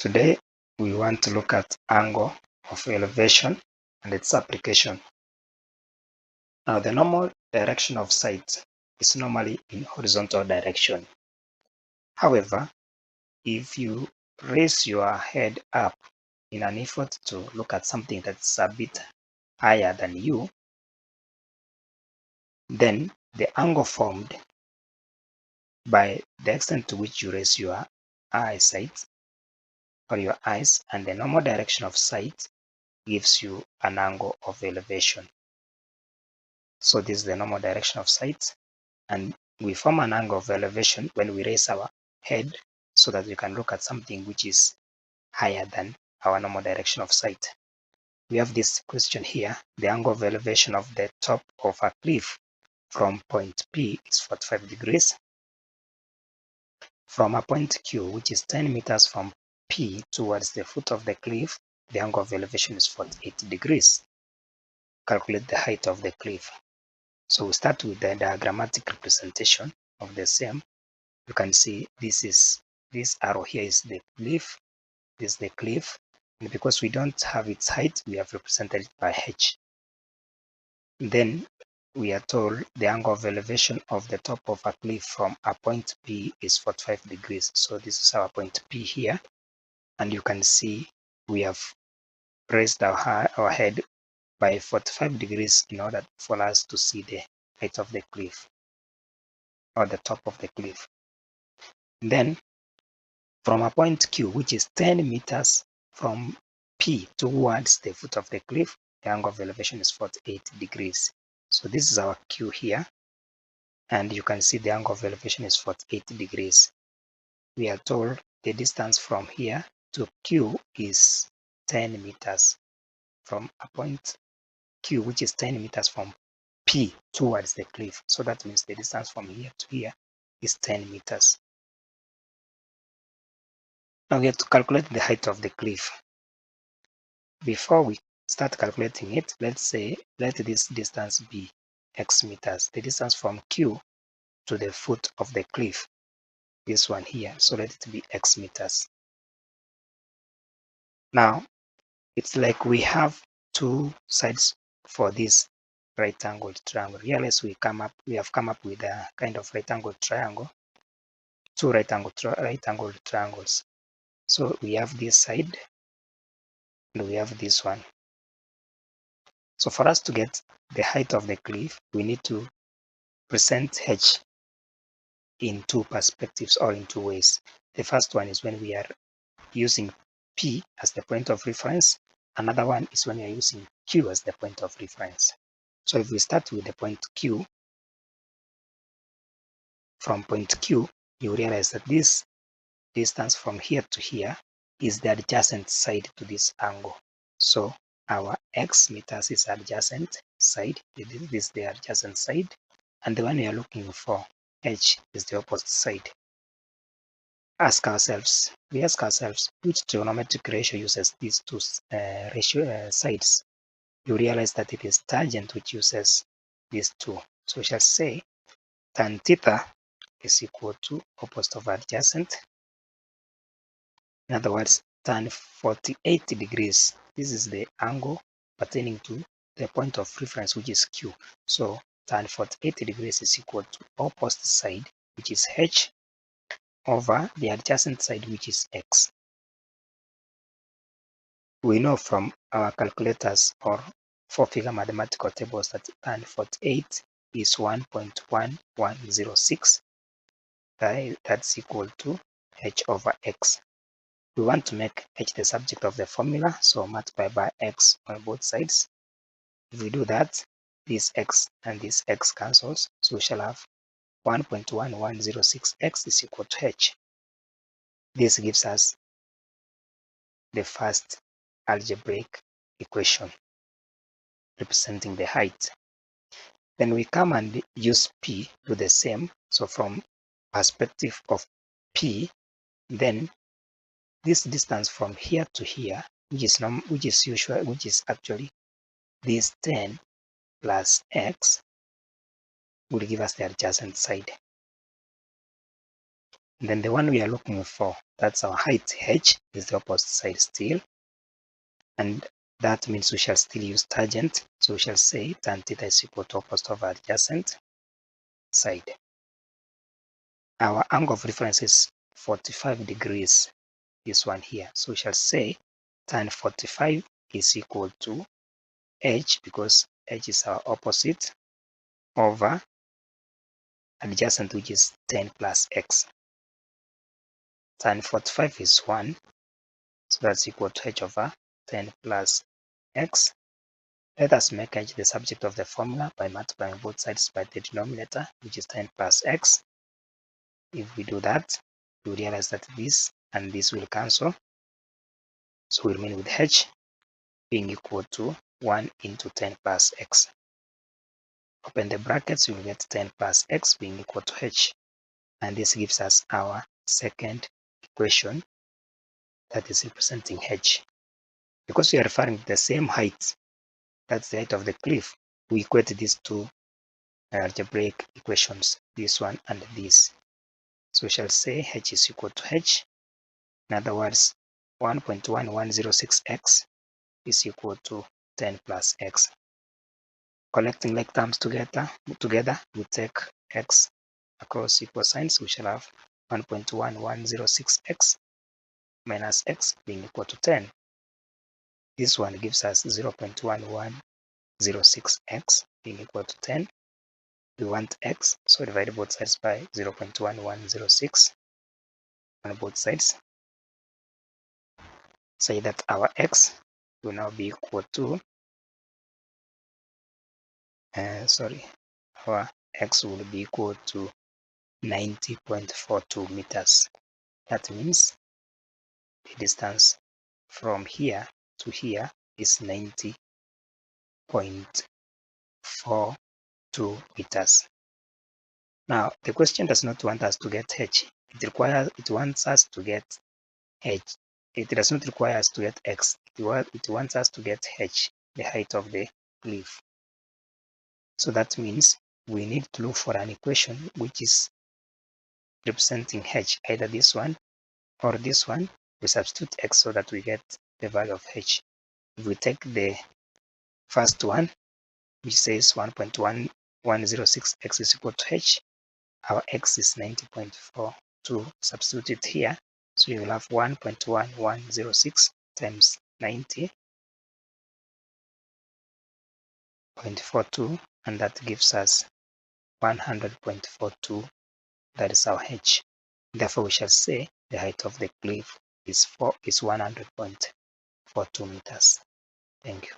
Today, we want to look at angle of elevation and its application. Now, the normal direction of sight is normally in horizontal direction. However, if you raise your head up in an effort to look at something that's a bit higher than you, then the angle formed by the extent to which you raise your eyesight or your eyes and the normal direction of sight gives you an angle of elevation. So this is the normal direction of sight, and we form an angle of elevation when we raise our head so that we can look at something which is higher than our normal direction of sight. We have this question here: the angle of elevation of the top of a cliff from point P is 45 degrees. From a point Q, which is 10 meters from P towards the foot of the cliff, the angle of elevation is 48 degrees. Calculate the height of the cliff. So we start with the diagrammatic representation of the same. You can see this arrow here is the cliff, this is the cliff, and because we don't have its height, we have represented it by H. Then we are told the angle of elevation of the top of a cliff from a point P is 45 degrees. So this is our point P here, and you can see we have raised our head by 45 degrees in order for us to see the height of the cliff or the top of the cliff. Then from a point Q, which is 10 meters from P towards the foot of the cliff, the angle of elevation is 48 degrees. So this is our Q here, and you can see the angle of elevation is 48 degrees. We are told the distance from here to Q is 10 meters. From a point Q, which is 10 meters from P towards the cliff. So that means the distance from here to here is 10 meters. Now we have to calculate the height of the cliff. Before we start calculating it, let this distance be x meters, the distance from Q to the foot of the cliff, this one here, so let it be x meters. Now it's like we have two sides for this right angled triangle. Realize we have come up with a kind of right angled triangle, two right angled triangles. So we have this side and we have this one. So for us to get the height of the cliff, we need to present H in two perspectives or in two ways. The first one is when we are using P as the point of reference. Another one is when we are using Q as the point of reference. So if we start with the point Q, from point Q, you realize that this distance from here to here is the adjacent side to this angle. So our x meters is adjacent side. This is the adjacent side, and the one we are looking for, H, is the opposite side. We ask ourselves, which trigonometric ratio uses these two sides? You realize that it is tangent which uses these two. So we shall say tan theta is equal to opposite of adjacent. In other words, tan 48 degrees. This is the angle pertaining to the point of reference, which is Q. So tan 48 degrees is equal to opposite side, which is H, over the adjacent side, which is X. We know from our calculators or four-figure mathematical tables that tan 48 is 1.1106. That's equal to H over X. We want to make H the subject of the formula, so multiply by X on both sides. If we do that, this X and this X cancels, so we shall have 1.1106X is equal to H. This gives us the first algebraic equation representing the height. Then we come and use P, do the same. So from perspective of P, then this distance from here to here, which is actually this 10 plus X, will give us the adjacent side. And then the one we are looking for, that's our height h, is the opposite side still. And that means we shall still use tangent. So we shall say tan theta is equal to opposite of adjacent side. Our angle of reference is 45 degrees, this one here. So we shall say tan 45 is equal to h, because h is our opposite, over adjacent, which is 10 plus x. Tan 45 is 1, so that's equal to h over 10 plus x. Let us make h the subject of the formula by multiplying both sides by the denominator, which is 10 plus x. If we do that, you realize that this and this will cancel. So we remain with h being equal to 1 into 10 plus x. Open the brackets, you will get 10 plus x being equal to h. And this gives us our second equation that is representing h. Because we are referring to the same height, that's the height of the cliff, we equate these two algebraic equations, this one and this. So we shall say h is equal to h. In other words, 1.1106x is equal to 10 plus x. Collecting like terms together, we take x across equal signs. We shall have 1.1106x minus x being equal to 10. This one gives us 0.1106x being equal to 10. We want x, so divide both sides by 0.1106 on both sides. Say that our x will now be equal to our x will be equal to 90.42 meters. That means the distance from here to here is 90.42 meters. Now, the question does not want us to get h. It wants us to get h. It does not require us to get x. It wants us to get h, the height of the cliff. So that means we need to look for an equation which is representing h, either this one or this one. We substitute x so that we get the value of h. If we take the first one, which says 1.1106x is equal to h, our x is 90.42. Substitute it here, so you will have 1.1106 times 90.42, and that gives us 100.42. That is our h. Therefore, we shall say the height of the cliff is 100.42 meters. Thank you.